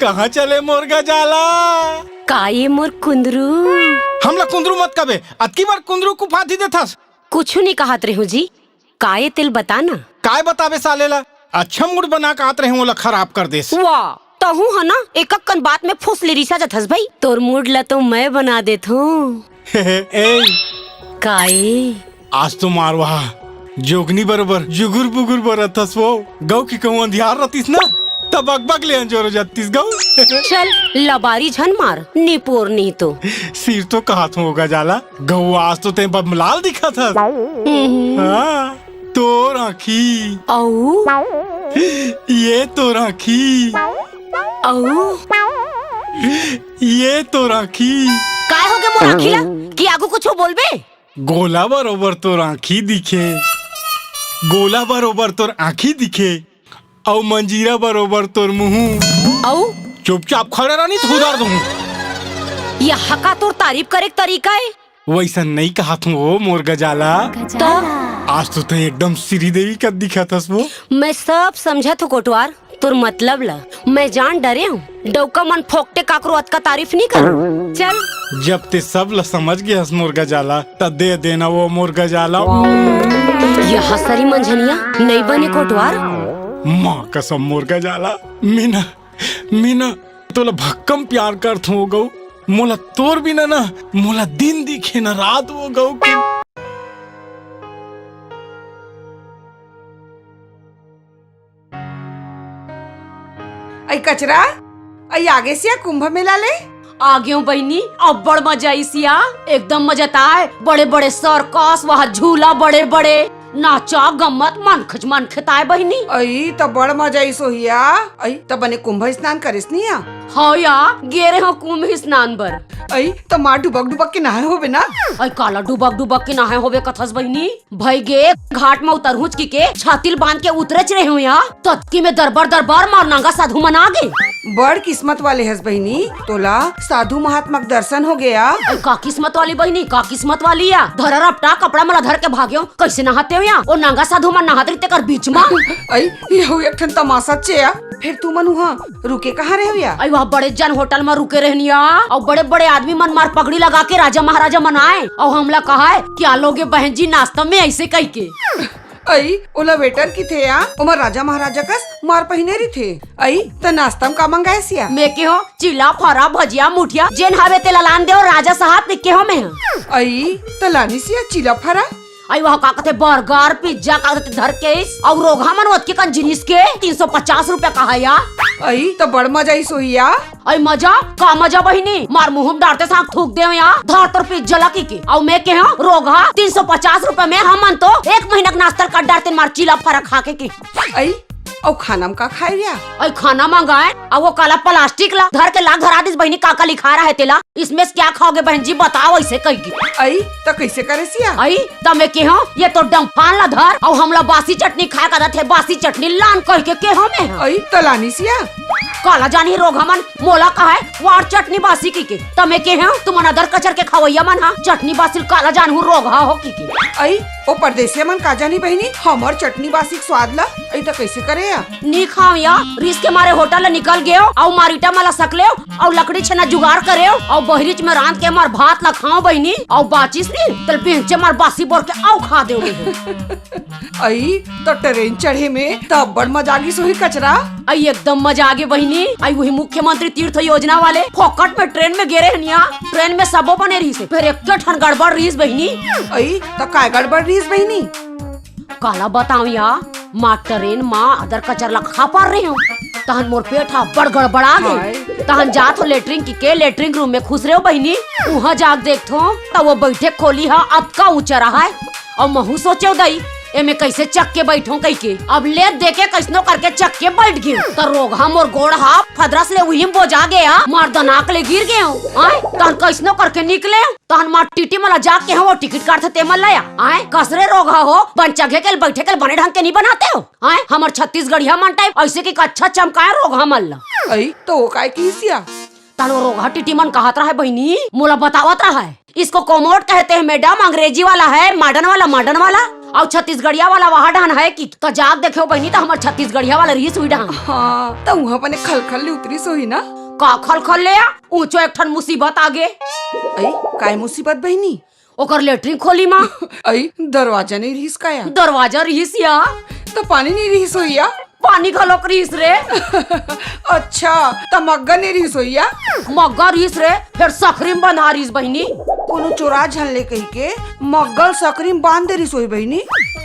कहाँ चले मुर्गा जाला? काये मोर कुंदरू? हमला कुंदरू मत कबे, अतकी बार कुंदरू को फांसी दे थस। कुछ नहीं कहत रहे जी, काये तिल बताना। काय बतावे सालेला? अच्छा मूड बना के आत रहे ओला खराब कर देस। वाह तहू है ना एक कन बात में फुस ले रिसा जथस भाई, तोर मूड ला तो मैं बना देत हूँ। ए काये आज तो मारवा जोगनी बरोबर जुगुर बुगुर बरतस वो गौ की कहूँ अंधियार रतीस ना तब बग ले अंजोर जातीस गौ। चल लबारी झन मार निपोर नहीं तो सिर तो कहात होगा जाला गौ आज तो ते बमलाल दिखा था। हाँ तो राखी औ ये तो राखी औ ये तो राखी काय हो गए मोर अखिला कि आगू कुछ बोलबे? गोला बरोबर तो राखी दिखे, गोला बरोबर तोर आँखी दिखे और मंजीरा बरोबर तोर मुँह। औ चुपचाप खड़े रहनी तो उधार दूँ। यह का तोर तारीफ करे तरीका है? वैसा नहीं कहा तू वो मोर गजाला। तो आज तो एकदम श्रीदेवी का दिखा था वो। मैं सब समझा तो कोटवार तोर मतलब ला मैं जान डरे हूँ डौका मन फोकटे काकरो अत का तारीफ नहीं कर। चल जब ते सब ला समझ गया मोर गजाला तब दे देना वो मोर गजाला। यह सरी मंझनिया नहीं बने कोटवार। माँ कसम मोर गजाला मीना मीना तोला भक्कम प्यार कर थू गौ मोला तोर बिना ना मोला दिन दिखे ना रात वो गौ के। आई कचरा आई आगे से कुंभ मेला ले आगे हूँ बहनी अब बड़ मजा इसिया एकदम मजा आए। बड़े बड़े सर्कस वहाँ झूला बड़े बड़े नाचा गम्मत मन खिताए बहनी। आई तो बड़ मजा आई सोहिया। आई तो बने कुंभ स्नान करिस निया? हाँ या गेरे हो कुंभ स्नान बर। आई तो माँ डुबक डुबक के नहाए होबे ना? आई काला डुबक डुबक के नहाए होबे कथस बहनी। भाई गे घाट में उतरहुच के छातिल बांध के उतरच रहे हो यहाँ तत्की में दरबार दरबार मारनांगा साधु मना गे। बड़ किस्मत वाले हस बहनी तोला साधु महात्मा के दर्शन हो गया। का किस्मत वाली बहनी का किस्मत वाली या धरा रपटा कपड़ा मला धर के भाग्यो कैसे नहाते हो यहाँ और नांगा साधु मन नहाते रहते कर बीच में। आई ये एक ठन तमाशा चेया फिर तू मन वहाँ रुके कहाँ रहे या? आई वहाँ बड़े जन होटल में रुके रहनिया और बड़े बड़े आदमी मन मार पगड़ी लगा के राजा महाराजा मनाए और हमला कहा है क्या लोगे बहन जी नाश्ता में ऐसे कह के। आई ओला वेटर की थे या उमर राजा महाराजा का मार पहने रही थे। आई तो नाश्ता में का मंगाए सिया? मैं के हो चिल्ला फरा भजिया मुठिया जेन हावे ते लान दे और राजा साहब ने के हो मैं। आई तो लानी सिया चिला फरा। आई वहाँ का कहते बर्गर पिज्जा का कहते धर के और रोगा मन के कन जिनिस के 350 रुपया कहा या। आई तो बड़ मजा ही सोहिया। आई मजा का मजा बहिनी मार मुँह डालते साथ थूक दे यहाँ धर तर पिज्जा लकी के और मैं के रोगा 350 रुपया में हम तो 1 महीना नाश्ता कर डालते मार चिला फरा खा के। आई और खाना में का खाए रिया? आई खाना मंगाए और वो काला प्लास्टिक ला धर के ला धरा दिस बहनी काका लिखा रहा है तेला इसमें क्या खाओगे बहन जी बताओ ऐसे कही। आई तो कैसे करे सिया? आई तमे के हो ये तो डम्फान ला धर और हमला बासी चटनी खाए का थे बासी चटनी लान कह के हो में। आई तो लानी सिया काला जानी रोगा मन मोला कहा है वार चटनी बासी की तमे के हो तुम अदर कचर के खवैया मन हा चटनी बासी काला जान हूँ रोगा हो की। आई ओ परदेसिया मन का जानी बहनी हमर चटनी बासी स्वाद ला आई तो कैसे करे या? नी खाओ या रिस के मारे होटल निकल गए और मारीटा मला सकले और लकड़ी छना जुगाड़ करे और बहरीच में रांध के मार भात ला खाओ बहनी और बाचिस नी तल बेंचे मार बासी बोर के आओ खा दे। आई तो ट्रेन चढ़े में तब बड़ मजागी सोही कचरा। आई एकदम मजा आगे बहनी। आई वही मुख्यमंत्री तीर्थ योजना वाले फोकट में ट्रेन में गिरे हनिया ट्रेन में सबो बने रही से फिर एक ठन गड़बड़ रही बहनी। आई तो काय गड़बड़ रही बहनी? काला बताओ या माँ ट्रेन माँ अदर कचर ला खा पा रही हूँ तहन मोर पेट हा बड़ गड़बड़ा गए तहन जात हो लेटरिंग के लेटरिंग रूम में खुश रहे हो बहनी वहाँ जाग देखो तो वो बैठे खोली हा अब का ऊंचा रहा है और महू सोचे दई एमे कैसे चक के बैठो कह के अब ले देखे कैसनो करके चक के बैठ गए तो रोगा मोर गोड़ हा फदरस ले वही बोझा गया मार दनाक ले गिर गए आए तहन कैसनो करके निकले तहन मार टीटी मला जाके हो टिकट काटते ते मन लाया आए कसरे रोगा हो बन चगे के बैठे के बने ढंग के नहीं बनाते हो आए हमर छत्तीसगढ़िया मन टाइप ऐसे की अच्छा चमकाए रोगा मल्ला। आई तो वो काय की सिया? तनो रोगा टीटी मन कहत रहा है बहनी मोला बतावत रहा है इसको कोमोड कहते हैं मैडम अंग्रेजी वाला है मॉडर्न वाला और छत्तीसगढ़िया वाला वहाँ डान है कि तो जाग देखो बहनी तो हमार छत्तीसगढ़िया वाला रही सुई डान। हाँ तो वहाँ पने खल उतरी सोई ना। का खल ले आ ऊंचो एक ठन मुसीबत आगे। आई काय मुसीबत बहनी? ओकर लेटरिन खोली माँ। आई दरवाजा नहीं रहीस का या? दरवाजा रहीस या तो पानी नहीं रहीस होई या? पानी घलोक रहीस रे। अच्छा तो मग्गा नहीं रहीस होई या? मग्गा रहीस रे फिर सकरी में बंधा रहीस बहनी। कोनो चोरा झनले कही के मग्गल सकरी में बांध दे रहीस होई बहनी।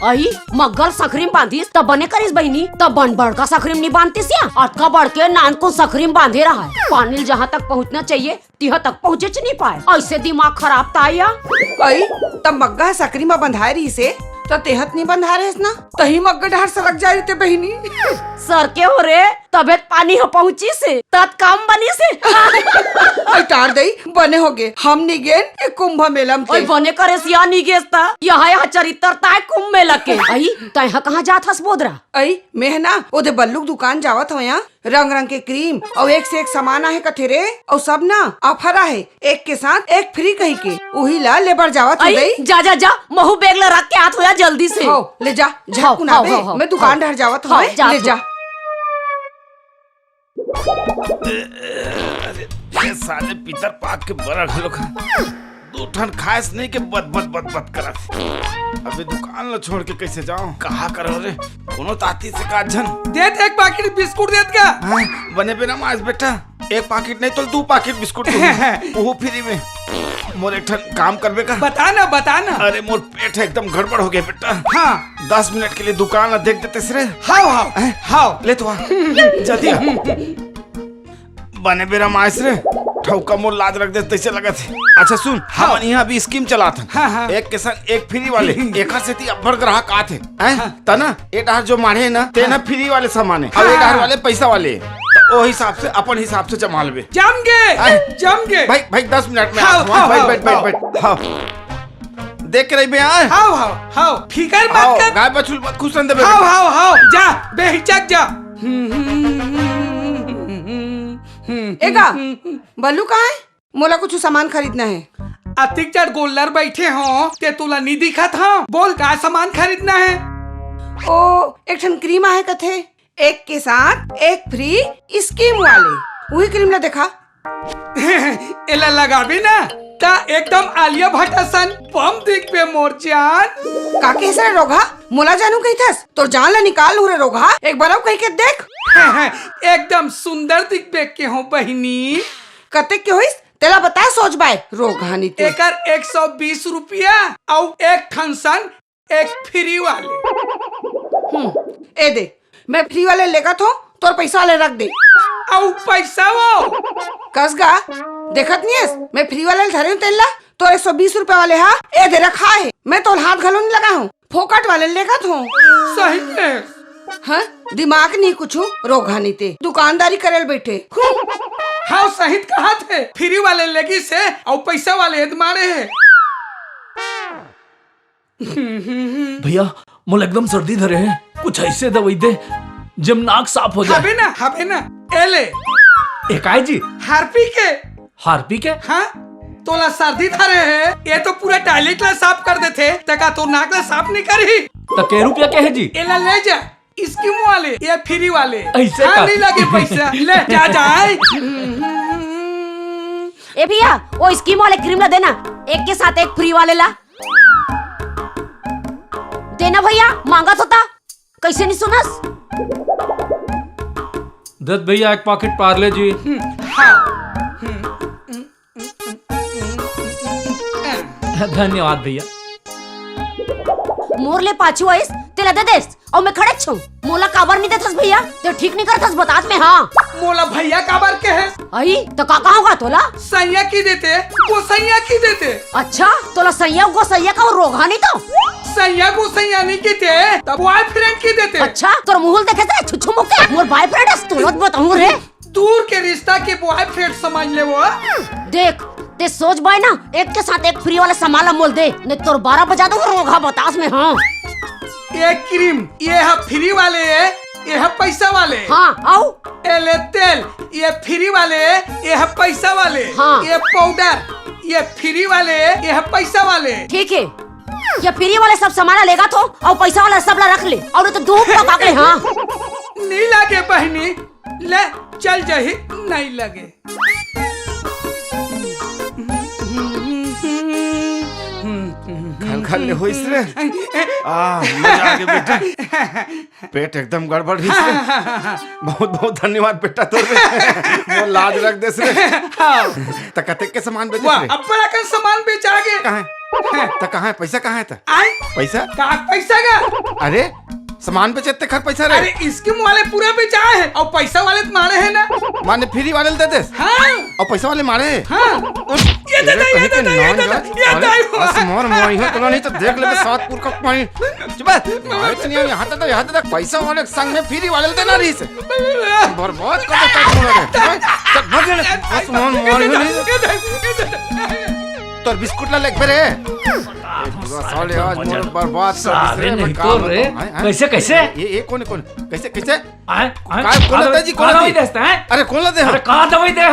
आई मग्गल सकरी में बांधिस तब बने करीस बहनी तब बन बड़का सकरी में नहीं बांधतीस या अटका बढ़ के नान को सकरी में बांधे रहा है। पानी जहाँ तक पहुँचना चाहिए तिहा तक पहुँचे नहीं पाए। ऐसे दिमाग खराब था या? आई तब मग्गा सकरी में बंधाए रही से तो तेहत नहीं बंधा रहे ना तही मग्गा ढार सरक जा रही थे बहनी। सर के हो रे तबियत पानी हो पहुँची से तत काम बनी से। टार दई बने हो गए हम नहीं गए कुंभ मेला में। ओए बने करे सिया नहीं गेस्ता यहाँ चरित्र ताय कुंभ मेला के। आई तय कहाँ जात हस बोदरा? आई मैं ना ओदे बल्लुक दुकान जावत हो यहाँ रंग रंग के क्रीम और एक से एक सामान आहे कथे रे और सब ना ऑफर आहे एक के साथ एक फ्री कही के उही ला लेबर जावत हो गई। जा महू बैग ला रख के हाथ होया जल्दी से। हो ले जा कुनाबे मैं दुकान ढर जावत हो ले जा। ये साले पीतर पाक के बड़ा घलो खा दो ठन खास नहीं के बद करा। अबे दुकान ला छोड़ के कैसे जाऊं? कहा करो रे कोनो ताती से का झन दे एक पैकेट बिस्कुट देत का। बने बिना मास बेटा एक पैकेट नहीं तो 2 पैकेट बिस्कुट वो फ्री में। मोर एक ठन काम करबे का? बताना। अरे मोर पेट एकदम गड़बड़ हो गया बेटा। हाँ 10 मिनट के लिए दुकान ला देख देते सरे। हाउ ले तो आ जल्दी आ। बने बेरा मास रे ठौका मोर लाज रख दे तैसे लगा थे। अच्छा सुन हम यहाँ भी स्कीम चला था एक के संग एक फ्री वाले एक से ती अब्बड़ ग्राहक आते तना ए डार जो मारे ना ते ना फ्री वाले सामान है और ए डार वाले पैसा वाले तो ओ हिसाब से अपन हिसाब से जमा लेबे। जम गे भाई 10 मिनट में बैठ हाँ देख के रही बे यार। हाउ फिकर मत कर गाय बछुल मत खुश रहने दे। हाउ जा बेहिचक जा। एगा बल्लू कहाँ है? मोला कुछ सामान खरीदना है। अतिक चार गोल्लर बैठे हो ते तुला नहीं दिखा था बोल का सामान खरीदना है? ओ एक ठन क्रीम आहे कथे एक के साथ एक फ्री स्कीम वाले वही क्रीम ला देखा। एला लगाबी ना ता एकदम आलिया भट्ट सन पम दिख पे मोर जान। काके से रोगा मोला जानू कही थस तो जान ला निकाल रे रोगा एक बार कही के देख। एकदम सुंदर दिख पे के हो बहनी। कते के होइस तेला बता सोच बाय रोगानी ते एकर 120 रुपया और एक ठनसन एक फ्री वाले। ए दे मैं फ्री वाले लेगा तो तोर पैसा वाले रख दे और पैसा वो कसगा देखत नहीं है मैं फ्री वाले धरे हूँ तेला तो 120 रुपए वाले हा ए दे रखा है मैं तो हाथ घलो नहीं लगा हूँ फोकट वाले लेगा तो सही है। हाँ दिमाग नहीं कुछ रोगानी ते दुकानदारी करेल बैठे। हाँ सही कहा थे फ्री वाले लेगी से और पैसा वाले एदमारे है। भैया मोल एकदम सर्दी धरे है कुछ ऐसे दवाई दे जब नाक साफ हो जाए। हबे ना एले एकाई जी हार्पी के हाँ तोला सर्दी धरे है ये तो पूरा टॉयलेट ला साफ कर देते तका तो नाक ला साफ नहीं करी तो के रुपया के है जी? एला ले जा स्कीम वाले या फ्री वाले ऐसे हाँ, नहीं लगे पैसा ले जा जाए। ए भैया वो स्कीम वाले क्रीम ला देना एक के साथ एक फ्री वाले ला देना भैया मांगा तो था कैसे नहीं सुनस? दत्त भैया एक पैकेट पार्ले जी। धन्यवाद भैया। मोर ले पाछू आइस तेला दे देस और मैं खड़े छू मोला काबर नहीं देथस भैया ते ठीक नहीं करथस बतात में। हाँ मोला भैया काबर के है आई तो काका होगा तोला सैया की देते वो सैया की देते। अच्छा तोला सैया को सैया का और रोगा नहीं तो सैया को सैया नहीं की थे तब बॉयफ्रेंड की देते। अच्छा तोर मुहल देखे थे छुछू मुके मोर बॉयफ्रेंड है तुरंत बताऊं रे दूर के रिश्ता के बॉयफ्रेंड समझ ले वो। देख ते सोच बाय ना एक के साथ एक फ्री वाला सामान मोल दे नहीं तोर 12 बजा दूंगा रोगा बतास में। हाँ ये क्रीम ये है फ्री वाले ये है पैसा वाले। हाँ आओ एले तेल ये फ्री वाले ये है पैसा वाले। हाँ। ये पाउडर ये फ्री वाले ये है पैसा वाले। ठीक है ये फ्री वाले सब सामान लेगा तो और पैसा वाला सब ला रख ले और तो धूप लगा के। हाँ नहीं लगे बहनी, ले चल जाही, नहीं लगे। खल ले होइस रे। मजा आ गया बेटा, पेट एकदम गड़बड़ हिस रे। बहुत बहुत धन्यवाद बेटा तोरे, वो लाज रख देस रे। त कते के सामान बेचे रे? अपना का सामान बेचा गे। कहाँ है पैसा, कहाँ है पैसा? का पैसा का? अरे सामान बेचते खर पैसा रे। अरे स्कीम वाले पूरा बेचा है और पैसा वाले मारे है ना, माने फ्री वाले दे दे। हाँ। और पैसा वाले मारे है। हाँ। ये दे दे, ये दे दे, ये दे दे, ये दे। मोर मोई हो तो नहीं तो देख ले सातपुर का पानी। चुप आए तो नहीं यहाँ तक पैसा वाले संग में फ्री वाले देना रही से बर्बाद कर देता है। तब भर ले बस मोर मोई हो नहीं तोर बिस्कुट ला लेके रे। साले आज मोर बर्बाद कर रे। नहीं तो रे कैसे कैसे ये कौन कैसे काय कौन लेता जी, कौन दवाई देता है? अरे कौन ला दे? अरे कहाँ दवाई दे है?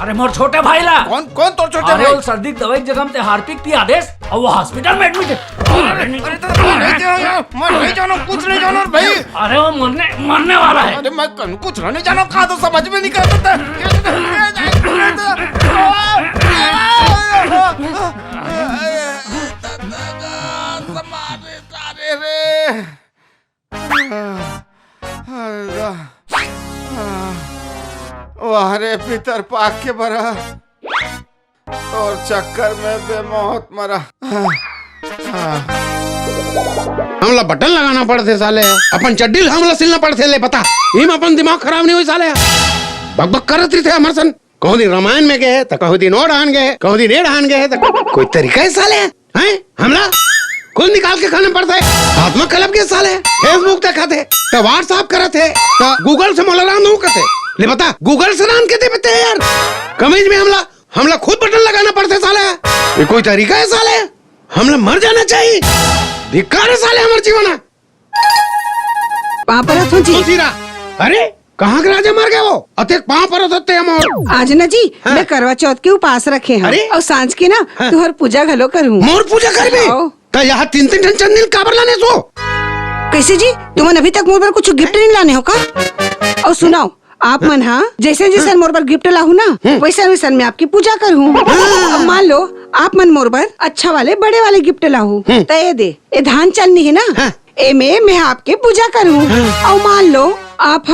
अरे मोर छोटे भाई ला। कौन तोर छोटे अरे भाई? वो सर्दी की दवाई जगह में हार्पिक की आदेश और वो हॉस्पिटल में एडमिट है। नहीं जानो कुछ नहीं जानो भाई। अरे वो मरने वाला है। अरे मैं कुछ नहीं जानो, कहा तो समझ में नहीं करता। वाह रे पितर पाक के बरा और चक्कर में बेमौत मरा। हमला बटन लगाना पड़ते साले, अपन चड्डी हमला सिलना पड़ते ले पता। इम अपन दिमाग खराब नहीं हुई साले, बक बक करत रही थे हमर सन। कहूँ दिन रामायण में गए तो कहूँ दिन और आन गए, कहूँ दिन एड़ आन गए तो कोई तरीका है साले हैं? हमला खुद निकाल के खाने पड़ता है। हाथ में कलब के साले फेसबुक देखा थे तो व्हाट्सएप करे थे तो गूगल से मोला राम नहीं करते ले बता। गूगल से राम के देते यार, कमीज में हमला खुद बटन लगाना पड़ते साले। ये कोई तरीका है साले? हमला मर जाना चाहिए। धिक्कार है साले हमारे जीवन। वहाँ पर हो जी। अरे कहाँ के राजा मर गए वो? अतेक पाँव पर होते हम आज ना जी। हाँ? मैं करवा चौथ के उपास रखे हैं। अरे? और सांझ के ना हाँ? तुहर पूजा घलो करूँ। मोर पूजा कर भी तो यहाँ 3-3 टन चंदन काबर लाने सो? कैसे जी? तुमने अभी तक मोर पर कुछ गिफ्ट नहीं लाने हो का? और सुनाओ आप मन हाँ जैसे जैसे मोर पर गिफ्ट लाहू ना वैसे वैसे मैं आपकी पूजा करूँ। अब मान लो आप मन मोर पर अच्छा वाले बड़े वाले गिफ्ट लाहू तो ये दे, ये धान चलनी है ना, ए में मैं आपकी पूजा करूँ। और मान लो आप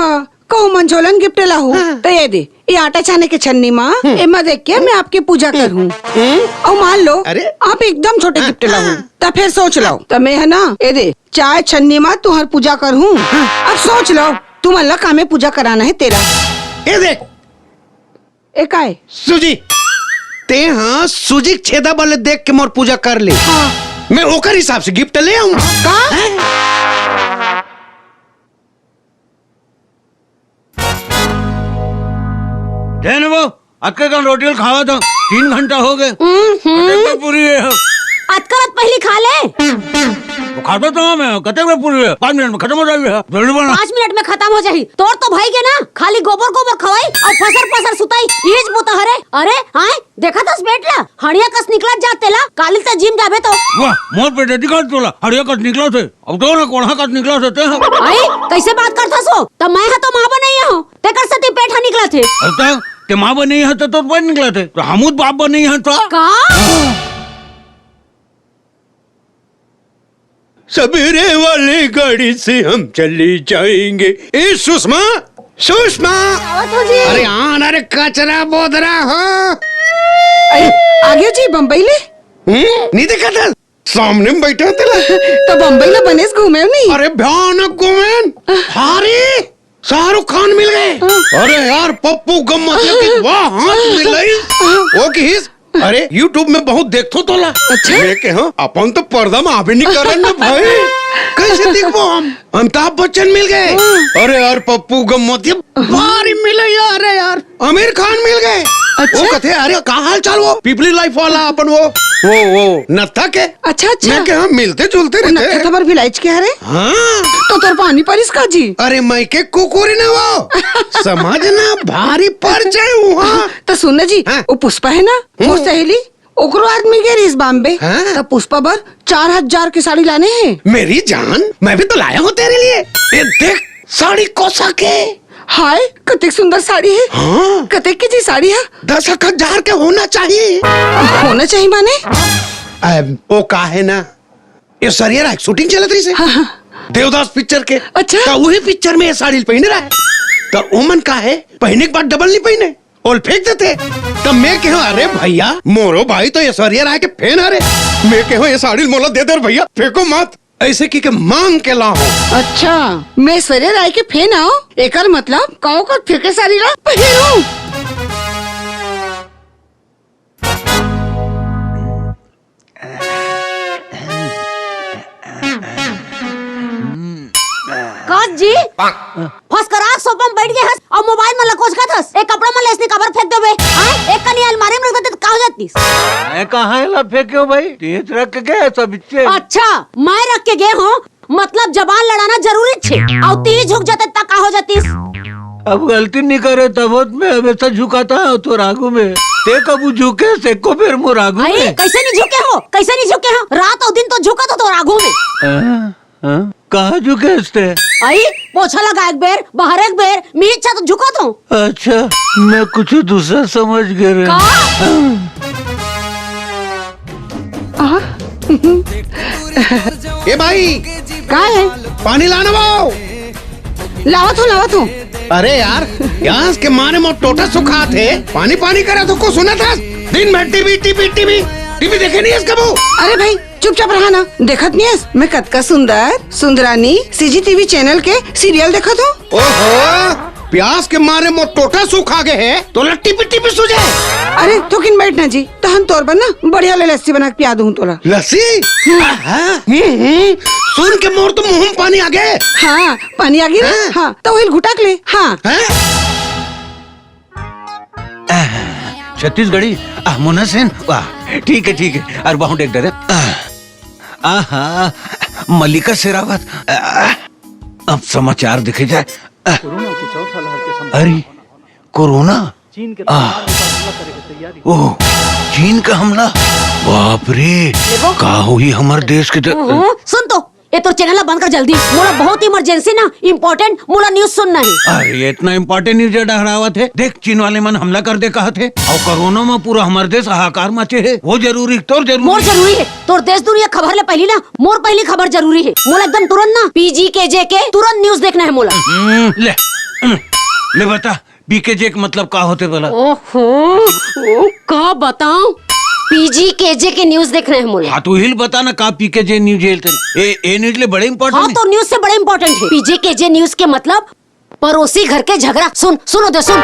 कहूँ मंझोलन गिफ्ट लाहू तो ये दे, ये आटा छाने के छन्नी माँ एमा देख के मैं आपकी पूजा करूँ। और मान लो अरे? आप एकदम छोटे गिफ्ट लाहू तो फिर सोच लो तो मैं है ना ये दे चाय छन्नी माँ तुहर पूजा करूँ। अब सोच लो तुम अल्लाह का में पूजा कराना है तेरा। ये देख एक आए सूजी ते हाँ सूजी छेदा वाले देख के मोर पूजा कर ले। मैं ओकर हिसाब से गिफ्ट ले आऊँ का? वो अक्के का रोटी खावा था 3 घंटा हो गए पूरी है। अतकरत पहली खा ले। वो खाता तो मैं कते में पूरी है 5 मिनट में खत्म हो जाएगी। जल्दी बना 5 मिनट में खत्म हो जाही। तोर तो भाई के ना खाली गोबर खवाई और फसर सुताई इज बोता हरे। अरे हाय देखा तस बेटला हड़िया कस निकलत जाते ला काली से जिम जाबे तो वाह मोर पे डेटी काट तोला हड़िया कस निकला थे अब तो ना कोढ़ा कस निकला थे। अरे कैसे बात करता सो तब मैं हा तो मां बनई हूं तेकर सती पेठा निकला थे। अरे ते मां बनी है तो पेट निकला थे तो हमूद बाप बनी है तो का सवेरे वाली गाड़ी से हम चली जाएंगे। ए सुषमा अरे आन अरे कचरा बोध रहा हो। अरे आगे जी बम्बई ले नहीं देखा था सामने में बैठा था तो बम्बई ला बनेस घूमे नहीं? अरे भयानक घूमे हारे शाहरुख खान मिल गए। अरे यार पप्पू गम्मत वाह हाथ मिलाई वो किस। अरे YouTube में बहुत देखो तो ला। अच्छा के हाँ अपन तो पर्दा में आवे नहीं करन ना भाई कैसे देखबो हम अमिताभ बच्चन मिल गए। अरे यार पप्पू गम्मतिया भारी मिले यार। यार आमिर खान मिल गए। अच्छा? वो कथे अरे का हाल चाल वो पीपली लाइफ वाला अपन वो नत्था के। अच्छा मैं क्या मिलते जुलते रहते खबर विलायच के हरे। हाँ तो तोर पानी परिस का जी। अरे मैं के कुकुरी ना वो समझना भारी पड़ जाए वहाँ। तो सुन जी वो पुष्पा है ना वो सहेली ओकरो आदमी गए इस बॉम्बे हाँ? तब पुष्पा बर 4000 की साड़ी लाने हैं। मेरी जान, मैं भी तो लाया हूँ तेरे लिए। ये देख साड़ी कोसा के। हाय कतेक सुंदर साड़ी है। हाँ। कतेक की जी साड़ी है? 10,000 के होना चाहिए। होना चाहिए माने? वो का है ना, ये सरियर एक शूटिंग चलत रही से। हाँ। देवदास पिक्चर के। अच्छा। तो वही पिक्चर में ये साड़ी पहने रहा है, तो ओमन का है पहने के बाद डबल नहीं पहने और फेंक देते। तब मैं कहूँ अरे भैया मोरो भाई तो ये सरियर आके फेन अरे, मैं कहूँ ये साड़ी मोला दे दे भैया, फेंको मत, ऐसे की के मांग के लाओ। अच्छा मैं सवेरे राय के फेन आओ, एकर मतलब काओ का फिर के साड़ी ला पहनूं। काश जी फंस कर आग सोफा में बैठ गए हस और मोबाइल में लकोच का थस एक कपड़ा में लेसनी कवर फेंक दो बे। एक कनी अलमारी में रख देते तो का हो जाती। मैं कहाँ है ला फेंक्यो भाई, तेज रख के गए सब बिच्चे। अच्छा मैं रख के गए हूँ, मतलब जबान लड़ाना जरूरी छे और तीर झुक जाते तक का हो जाती। अब गलती नहीं करे तब मैं हमेशा झुकाता है तो रागू में, ते कबू झुके से को फिर मो रागू में। कैसे नहीं झुके हो, कैसे नहीं झुके हो, रात और दिन तो झुका तो रागू में। कहाँ झुके इसते? आई पोछा लगा एक बेर, बाहर एक बेर, मेरी इच्छा तो झुका तो। अच्छा मैं कुछ दूसरा समझ गए। ए भाई का है? पानी लाना वो। लावत हूँ। अरे यार यहाँ के मारे मोट टोटा सुखा थे, पानी पानी करे तो को सुना था दिन में टीवी देखे नहीं इसका वो। अरे भाई चुपचाप रहा ना, देखत नहीं है मैं कतका सुंदरानी CGTV चैनल के सीरियल देखत हूँ। ओहो प्यास के मारे मोट टोटा सूखा गए है तो टीपी सूझे। अरे तो किन बैठना जी, तो हम तोर बना बढ़िया ले लस्सी बना के पिया दूँ तोला। लस्सी? सुन के मोर तो मुंह में पानी आ गए। हाँ पानी आ गया। हाँ तो वही घुटाक ले। हाँ छत्तीसगढ़ी मोना सेन, वाह ठीक है और बहुत एक डरे। आहा मल्लिका शेरावत। अब समाचार दिखे जाए। अरे कोरोना, ओह चीन का हमला, बाप रे का हुई हमारे देश के। सुन तो ये तो चैनल बंद कर जल्दी, मोला बहुत इमरजेंसी ना इम्पोर्टेंट मोला न्यूज सुनना है। अरे इतना इम्पोर्टेंट न्यूज डहरावा थे, देख चीन वाले मन हमला कर दे कहा थे और कोरोना में पूरा हमारे देश हाहाकार मचे है। वो जरूरी मोर जरूरी है, तोर देश दुनिया खबर ले पहली ना, मोर पहली खबर जरूरी है मोला एकदम तुरंत ना। PGKJ के तुरंत न्यूज देखना है मोला। ले बता PKJ का मतलब का होते बोला? ओहो का बताऊं, PGKJ के न्यूज देखना है मोला। हाँ तो हिल बता ना का PKJ न्यूज ए न्यूज ले बड़े इम्पोर्टेंट। हाँ तो न्यूज से बड़े इम्पोर्टेंट है। PGKJ न्यूज के मतलब पड़ोसी घर के झगड़ा। सुनो दे सुन।